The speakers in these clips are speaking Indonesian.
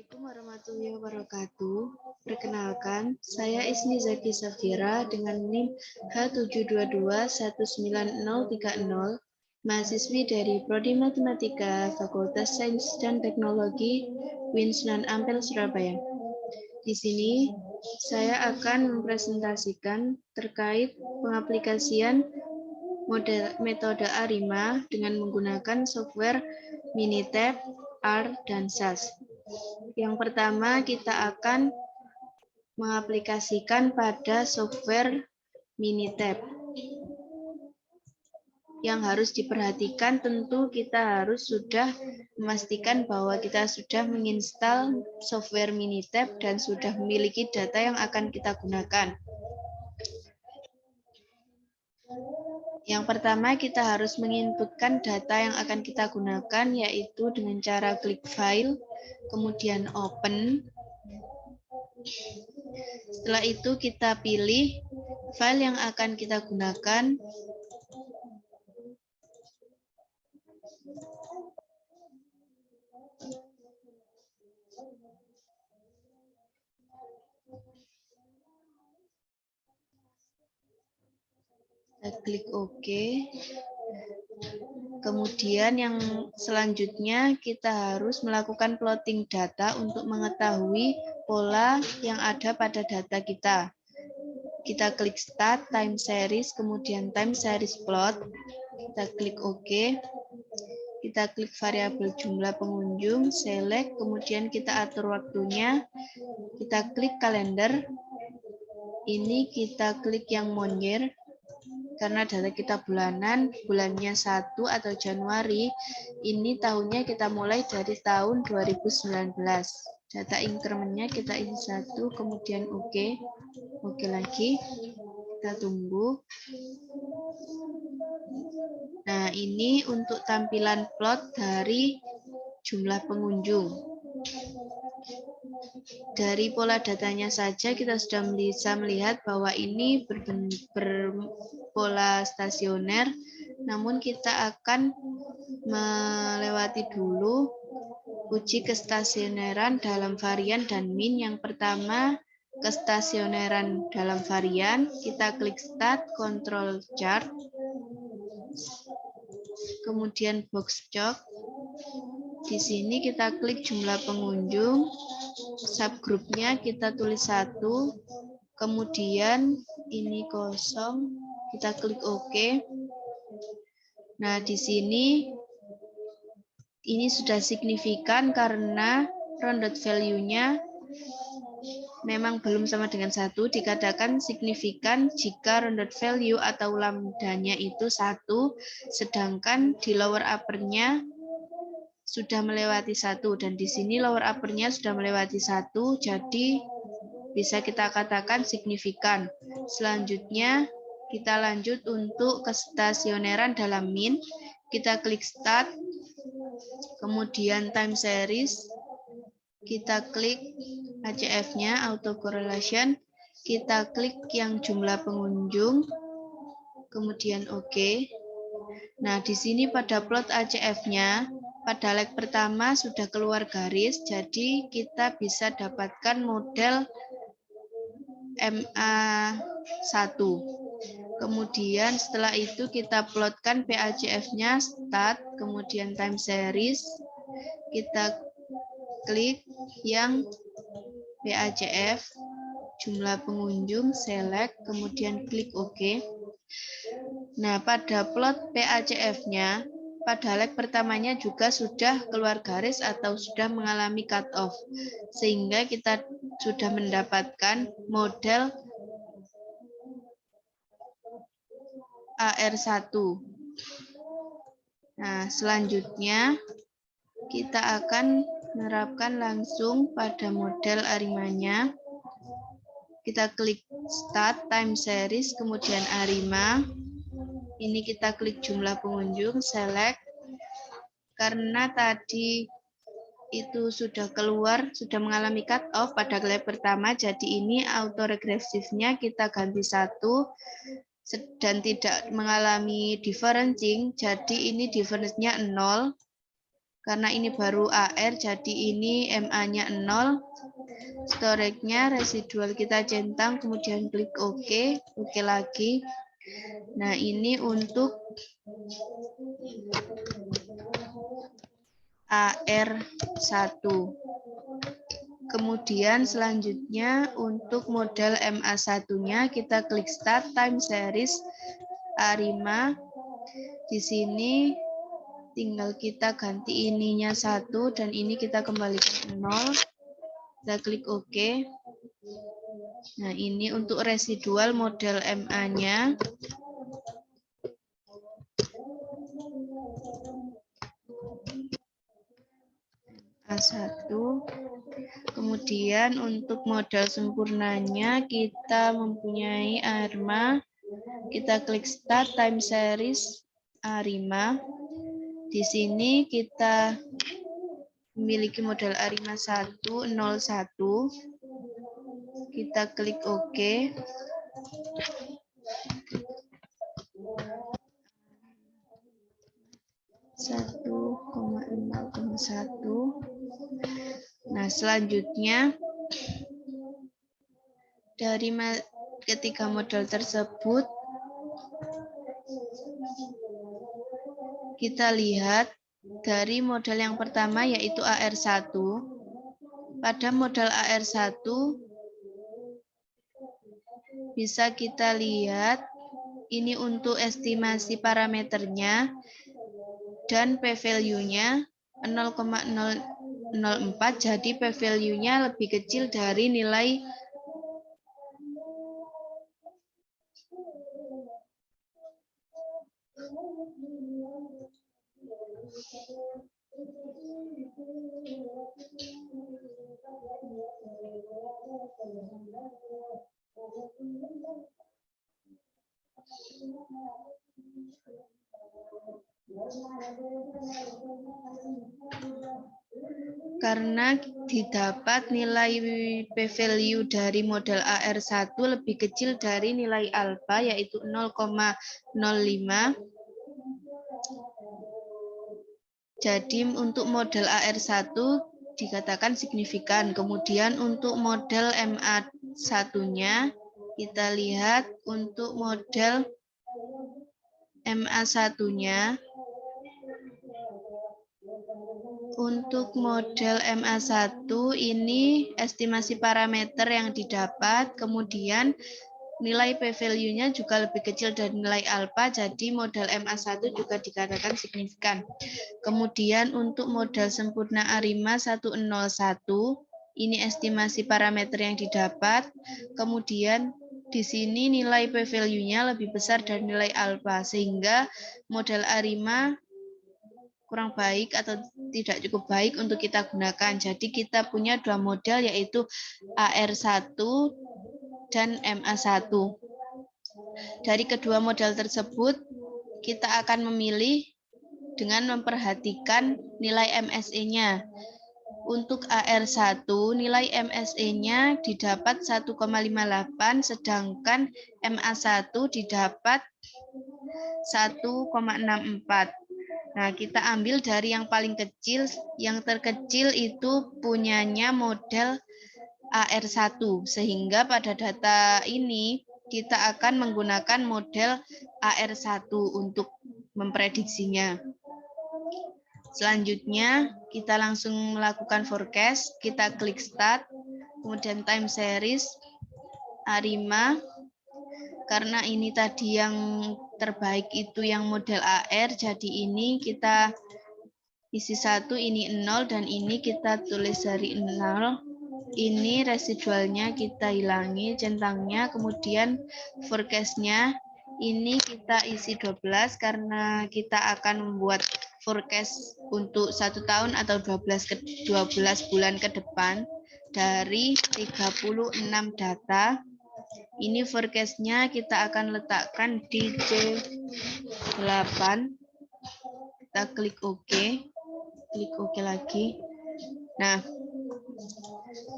Assalamualaikum warahmatullahi wabarakatuh. Perkenalkan, saya Isni Zaki Safira dengan NIM H722-19030, mahasiswi dari Prodi Matematika Fakultas Sains dan Teknologi UIN Sunan Ampel, Surabaya. Di sini, saya akan mempresentasikan terkait pengaplikasian metode ARIMA dengan menggunakan software Minitab, R, dan SAS. Yang pertama, kita akan mengaplikasikan pada software Minitab. Yang harus diperhatikan tentu kita harus sudah memastikan bahwa kita sudah menginstal software Minitab dan sudah memiliki data yang akan kita gunakan. Yang pertama, kita harus menginputkan data yang akan kita gunakan, yaitu dengan cara klik file, kemudian open. Setelah itu kita pilih file yang akan kita gunakan. Kita klik OK. Kemudian yang selanjutnya kita harus melakukan plotting data untuk mengetahui pola yang ada pada data kita. Kita klik Start, Time Series, kemudian Time Series Plot. Kita klik OK. Kita klik variabel jumlah pengunjung, select, kemudian kita atur waktunya. Kita klik kalender. Ini kita klik yang monyear. Karena data kita bulanan, bulannya 1 atau Januari, ini tahunnya kita mulai dari tahun 2019. Data increment-nya kita isi 1, kemudian OK. OK lagi, kita tunggu. Nah, ini untuk tampilan plot dari jumlah pengunjung. Dari pola datanya saja kita sudah bisa melihat bahwa ini berpola stasioner, namun kita akan melewati dulu uji kestasioneran dalam varian dan min. Yang pertama, kestasioneran dalam varian, kita klik Start, Control Chart, kemudian box chalk. Di sini kita klik jumlah pengunjung, subgrupnya kita tulis 1, kemudian ini kosong, kita klik OK. Nah, di sini ini sudah signifikan karena rounded value-nya memang belum sama dengan 1, dikatakan signifikan jika rounded value atau lambdanya itu 1, sedangkan di lower upper-nya sudah melewati 1, dan di sini lower upper-nya sudah melewati 1, jadi bisa kita katakan signifikan. Selanjutnya kita lanjut untuk kestasioneran dalam min. Kita klik Start, kemudian Time Series, kita klik ACF-nya, Auto Correlation, kita klik yang jumlah pengunjung, kemudian OK. Nah, di sini pada plot ACF-nya, pada leg pertama sudah keluar garis, jadi kita bisa dapatkan model MA1. Kemudian setelah itu kita plotkan PACF-nya, Start, kemudian Time Series, kita klik yang PACF, jumlah pengunjung, select, kemudian klik OK. Nah, pada plot PACF-nya, pada leg pertamanya juga sudah keluar garis atau sudah mengalami cut off, sehingga kita sudah mendapatkan model AR1. Nah, selanjutnya kita akan menerapkan langsung pada model ARIMA-nya. Kita klik Start, Time Series, kemudian ARIMA. Ini kita klik jumlah pengunjung, select. Karena tadi itu sudah keluar, sudah mengalami cut off pada leg pertama, jadi ini autoregresifnya kita ganti 1 dan tidak mengalami differencing, jadi ini difference-nya 0. Karena ini baru AR, jadi ini MA-nya 0. Storage-nya residual kita centang, kemudian klik OK. OK lagi. Nah, ini untuk AR1. Kemudian selanjutnya untuk model MA1-nya kita klik Start Time Series A5. Di sini tinggal kita ganti ininya 1 dan ini kita kembalikan 0. Kita klik OK. Nah, ini untuk residual model MA-nya. A1. Kemudian untuk model sempurnanya kita mempunyai ARMA. Kita klik Start Time Series A5. Di sini kita memiliki model A5 101. Kita klik OK. Nah, selanjutnya dari ketiga model tersebut kita lihat dari model yang pertama yaitu AR1. Pada model AR1 bisa kita lihat ini untuk estimasi parameternya dan p-value-nya 0,004, jadi p-value-nya lebih kecil dari nilai karena didapat nilai p-value dari model AR1 lebih kecil dari nilai alfa yaitu 0,05. Jadi untuk model AR1 dikatakan signifikan. Kemudian untuk model MA1-nya kita lihat untuk model MA1-nya. Untuk model MA1 ini estimasi parameter yang didapat, kemudian nilai p-value-nya juga lebih kecil dari nilai alfa, jadi model MA1 juga dikatakan signifikan. Kemudian untuk model sempurna ARIMA 101, ini estimasi parameter yang didapat, kemudian di sini nilai p-value-nya lebih besar dari nilai alfa, sehingga model ARIMA kurang baik atau tidak cukup baik untuk kita gunakan. Jadi kita punya dua model yaitu AR1 dan MA1. Dari kedua model tersebut kita akan memilih dengan memperhatikan nilai MSE-nya. Untuk AR1 nilai MSE-nya didapat 1,58 sedangkan MA1 didapat 1,64. Nah, kita ambil dari yang paling kecil, yang terkecil itu punyanya model AR1, sehingga pada data ini kita akan menggunakan model AR1 untuk memprediksinya. Selanjutnya, kita langsung melakukan forecast, kita klik Start, kemudian Time Series, A5, karena ini tadi yang terbaik itu yang model AR, jadi ini kita isi 1, ini 0, dan ini kita tulis dari 0. Ini residualnya kita hilangi centangnya, kemudian forecast-nya ini kita isi 12 karena kita akan membuat forecast untuk 1 tahun atau 12 bulan ke depan dari 36 data. Ini forecast-nya kita akan letakkan di C8. Kita klik OK. Klik OK lagi. Nah,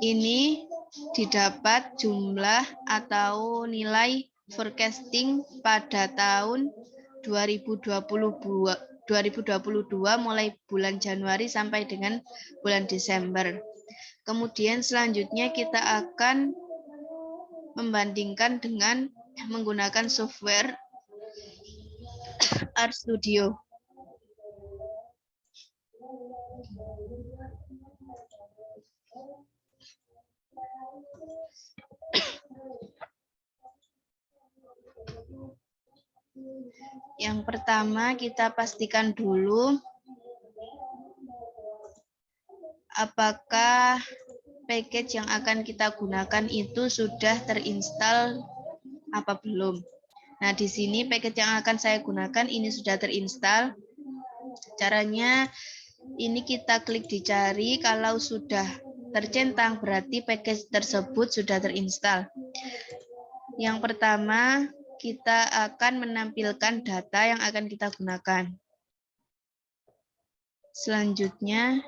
ini didapat jumlah atau nilai forecasting pada tahun 2022 2022 mulai bulan Januari sampai dengan bulan Desember. Kemudian selanjutnya kita akan membandingkan dengan menggunakan software RStudio. Yang pertama kita pastikan dulu apakah package yang akan kita gunakan itu sudah terinstall apa belum. Nah, di sini package yang akan saya gunakan ini sudah terinstall. Caranya ini kita klik dicari, kalau sudah tercentang berarti package tersebut sudah terinstall. Yang pertama, kita akan menampilkan data yang akan kita gunakan. Selanjutnya,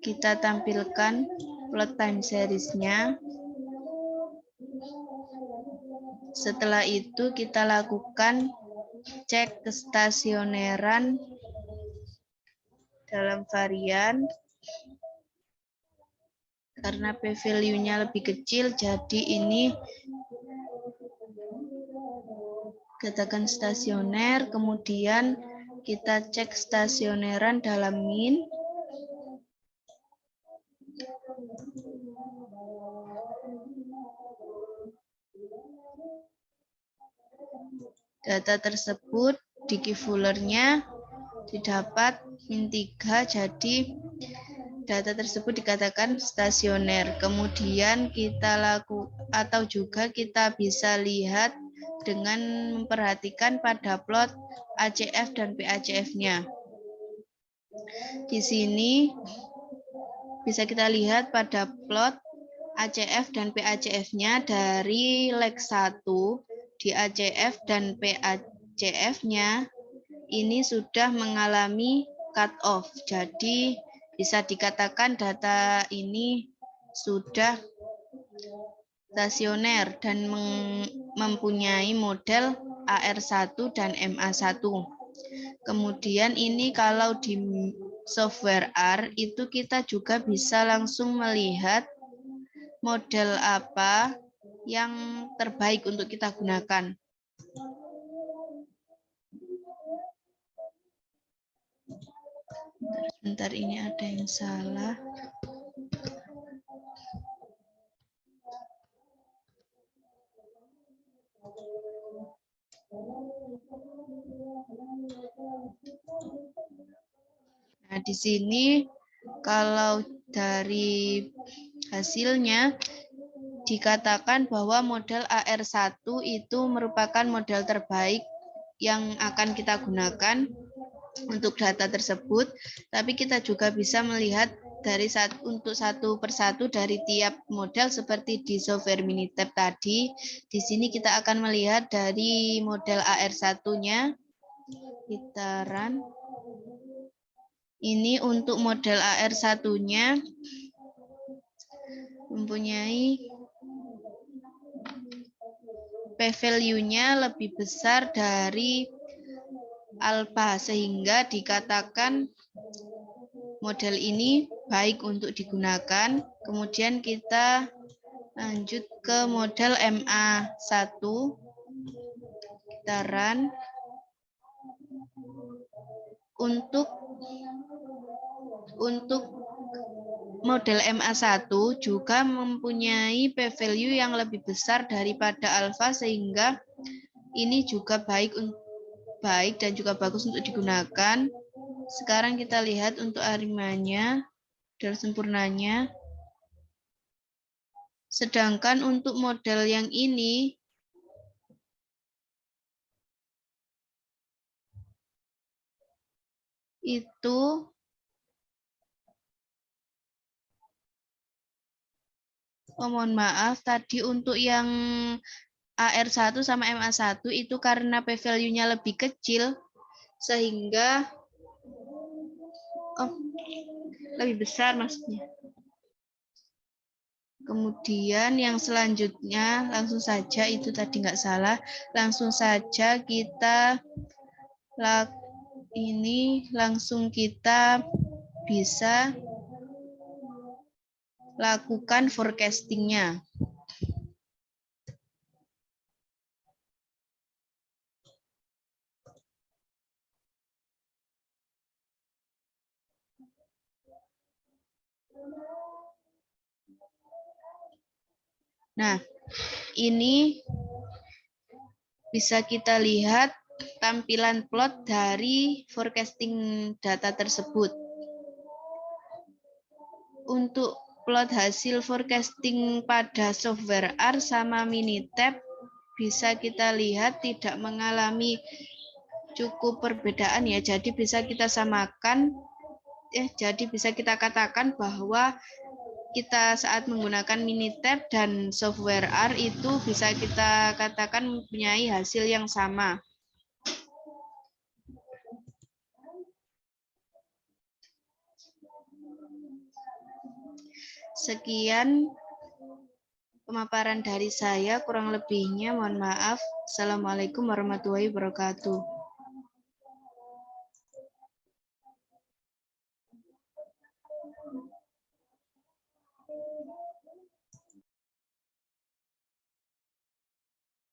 kita tampilkan plot time series-nya. Setelah itu kita lakukan cek kestasioneran dalam varian. Karena p-value-nya lebih kecil, jadi ini katakan stasioner, kemudian kita cek stasioneran dalam min. Data tersebut di keyfuller-nya didapat min 3, jadi data tersebut dikatakan stasioner. Kemudian kita atau juga kita bisa lihat dengan memperhatikan pada plot ACF dan PACF-nya. Di sini bisa kita lihat pada plot ACF dan PACF-nya dari leg 1 di ACF dan PACF-nya ini sudah mengalami cut off. Jadi bisa dikatakan data ini sudah stasioner dan mempunyai model AR1 dan MA1. Kemudian ini kalau di software R itu kita juga bisa langsung melihat model apa yang terbaik untuk kita gunakan. Sebentar, ini ada yang salah. Nah, di sini kalau dari hasilnya dikatakan bahwa model AR1 itu merupakan model terbaik yang akan kita gunakan untuk data tersebut, tapi kita juga bisa melihat dari untuk satu persatu dari tiap model seperti di software Minitab tadi. Di sini kita akan melihat dari model AR1-nya. Kita run. Ini untuk model AR1-nya mempunyai p-value-nya lebih besar dari alpha, sehingga dikatakan model ini baik untuk digunakan. Kemudian kita lanjut ke model MA1. Kita run. Untuk model MA1 juga mempunyai p-value yang lebih besar daripada alpha, sehingga ini juga baik dan juga bagus untuk digunakan. Sekarang kita lihat untuk arimanya, model sempurnanya. Sedangkan untuk model yang ini, itu mohon maaf, tadi untuk yang AR1 sama MA1 itu karena p-value-nya lebih kecil, sehingga lebih besar maksudnya. Kemudian yang selanjutnya langsung saja, itu tadi nggak salah, langsung saja kita ini langsung kita bisa lakukan forecasting-nya. Nah, ini bisa kita lihat tampilan plot dari forecasting data tersebut. Untuk plot hasil forecasting pada software R sama Minitab bisa kita lihat tidak mengalami cukup perbedaan ya. Jadi bisa kita samakan, jadi bisa kita katakan bahwa kita saat menggunakan Minitab dan software R itu bisa kita katakan mempunyai hasil yang sama. Sekian pemaparan dari saya, kurang lebihnya mohon maaf. Assalamualaikum warahmatullahi wabarakatuh.